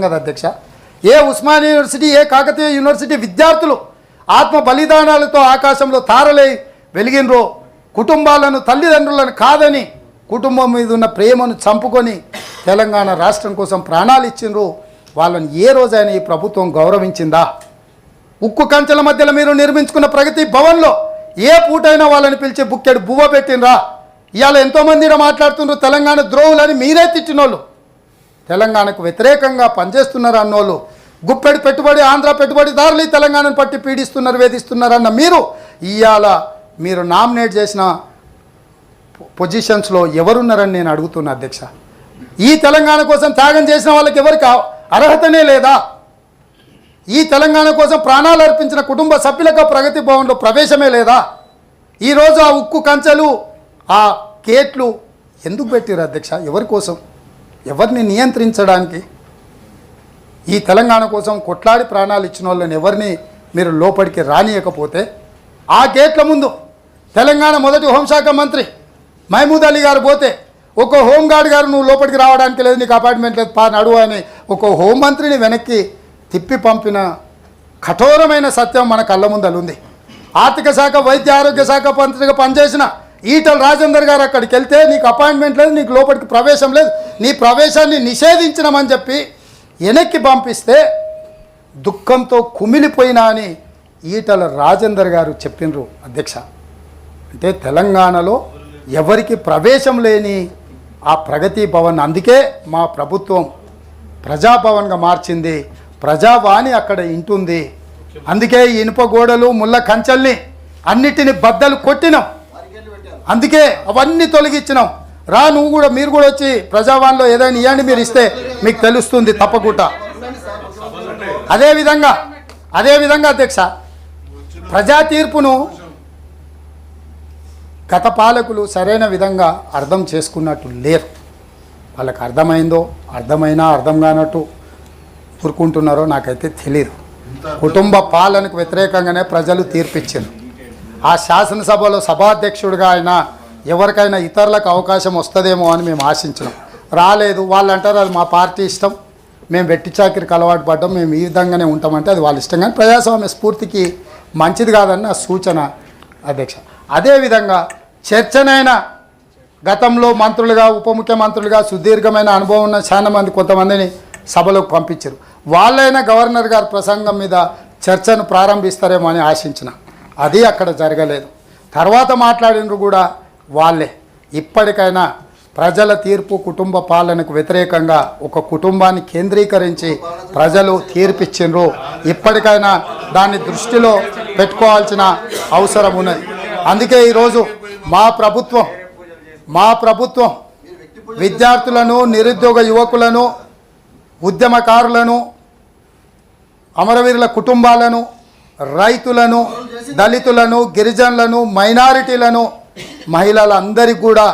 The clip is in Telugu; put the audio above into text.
కదా అధ్యక్ష, ఏ ఉస్మానియా యూనివర్సిటీ ఏ కాకతీయ యూనివర్సిటీ విద్యార్థులు ఆత్మ బలిదానాలతో ఆకాశంలో తారలై వెలిగినరో, కుటుంబాలను తల్లిదండ్రులను కాదని కుటుంబం మీద ఉన్న ప్రేమను చంపుకొని తెలంగాణ రాష్ట్రం కోసం ప్రాణాలు ఇచ్చిండ్రు, వాళ్ళని ఏ రోజైనా ఈ ప్రభుత్వం గౌరవించిందా? ఉక్కు కంచెల మధ్యలో మీరు నిర్మించుకున్న ప్రగతి భవన్లో ఏ పూటైనా వాళ్ళని పిలిచి బుక్కెడు బువ్వ పెట్టినరా? ఇవాళ ఎంతోమంది మాట్లాడుతున్నారు తెలంగాణ ద్రోహులని, మీరే తిట్టినోళ్ళు, తెలంగాణకు వ్యతిరేకంగా పనిచేస్తున్నారు అన్నోళ్ళు, గుప్పెడు పెట్టుబడి ఆంధ్ర పెట్టుబడిదారులు తెలంగాణను పట్టి పీడిస్తున్నారు, వేధిస్తున్నారు అన్న మీరు ఇవాళ మీరు నామినేట్ చేసిన పొజిషన్స్లో ఎవరున్నారని నేను అడుగుతున్నా అధ్యక్ష. ఈ తెలంగాణ కోసం త్యాగం చేసిన వాళ్ళకి ఎవరికి అర్హతనే లేదా? ఈ తెలంగాణ కోసం ప్రాణాలు అర్పించిన కుటుంబ సభ్యులకు ప్రగతి భవన్లో ప్రవేశమే లేదా? ఈరోజు ఆ ఉక్కు కంచెలు ఆ గేట్లు ఎందుకు పెట్టారు అధ్యక్ష? ఎవరి కోసం? ఎవరిని నియంత్రించడానికి? ఈ తెలంగాణ కోసం కొట్లాడి ప్రాణాలు ఇచ్చిన వాళ్ళని ఎవరిని మీరు లోపలికి రానియకపోతే ఆ గేట్ల ముందు తెలంగాణ మొదటి హోంశాఖ మంత్రి మహమూద్ అలీ గారు పోతే ఒక హోంగార్డ్ గారు నువ్వు లోపలికి రావడానికి లేదు, నీకు అపాయింట్మెంట్ లేదు, నడువు అని ఒక హోంమంత్రిని వెనక్కి తిప్పి పంపిన కఠోరమైన సత్యం మన కళ్ళ ముందలు ఉంది. ఆర్థిక శాఖ వైద్య ఆరోగ్య శాఖ మంత్రిగా పనిచేసిన ఈటల రాజేందర్ గారు అక్కడికి వెళ్తే నీకు అపాయింట్మెంట్ లేదు, నీకు లోపలికి ప్రవేశం లేదు, నీ ప్రవేశాన్ని నిషేధించినామని చెప్పి వెనక్కి పంపిస్తే దుఃఖంతో కుమిలిపోయినా అని ఈటల రాజేందర్ గారు చెప్పినరు అధ్యక్ష. అంటే తెలంగాణలో ఎవరికి ప్రవేశం లేని ఆ ప్రగతి భవన్ అందుకే మా ప్రభుత్వం ప్రజాభవన్గా మార్చింది, ప్రజావాణి అక్కడ ఇంటుంది. అందుకే ఇనుప గోడలు ముళ్ళ కంచెల్ని అన్నిటిని బద్దలు కొట్టినాం, అందుకే అవన్నీ తొలగించినాం. రా నువ్వు కూడా, మీరు కూడా వచ్చి ప్రజావాణిలో ఏదైనా ఇవ్వండి, మీరు ఇస్తే మీకు తెలుస్తుంది తప్పకుండా. అదేవిధంగా అధ్యక్ష, ప్రజా తీర్పును గత పాలకులు సరైన విధంగా అర్థం చేసుకున్నట్టు లేరు. వాళ్ళకి అర్థమైనా అర్థం కానట్టు ఊరుకుంటున్నారో నాకైతే తెలియదు. కుటుంబ పాలనకు వ్యతిరేకంగానే ప్రజలు తీర్పిచ్చారు. ఆ శాసనసభలో సభాధ్యక్షుడిగా ఆయన ఎవరికైనా ఇతరులకు అవకాశం వస్తుందేమో అని మేము ఆశించినాం, రాలేదు. వాళ్ళు అంటారు అది మా పార్టీ ఇష్టం, మేము వెట్టి చాకిరికి అలవాటు పడ్డాం, మేము ఈ విధంగానే ఉంటామంటే అది వాళ్ళ ఇష్టం, కానీ ప్రజాస్వామ్య స్ఫూర్తికి మంచిది కాదన్న సూచన అధ్యక్ష. అదేవిధంగా చర్చనైనా గతంలో మంత్రులుగా ఉప ముఖ్యమంత్రులుగా సుదీర్ఘమైన అనుభవం ఉన్న చాలా మంది కొంతమందిని సభలోకి పంపించారు. వాళ్ళైనా గవర్నర్ గారి ప్రసంగం మీద చర్చను ప్రారంభిస్తారేమో అని ఆశించిన, అది అక్కడ జరగలేదు. తర్వాత మాట్లాడినరు కూడా వాళ్ళే. ఇప్పటికైనా ప్రజల తీర్పు కుటుంబ పాలనకు వ్యతిరేకంగా ఒక కుటుంబాన్ని కేంద్రీకరించి ప్రజలు తీర్పిచ్చిండ్రు. ఇప్పటికైనా దాన్ని దృష్టిలో పెట్టుకోవాల్సిన అవసరం ఉన్నది. అందుకే ఈరోజు మా ప్రభుత్వం విద్యార్థులను, నిరుద్యోగ యువకులను, ఉద్యమకారులను, అమరవీరుల కుటుంబాలను, రైతులను, దళితులను, గిరిజనులను, మైనారిటీలను, మహిళలందరికీ కూడా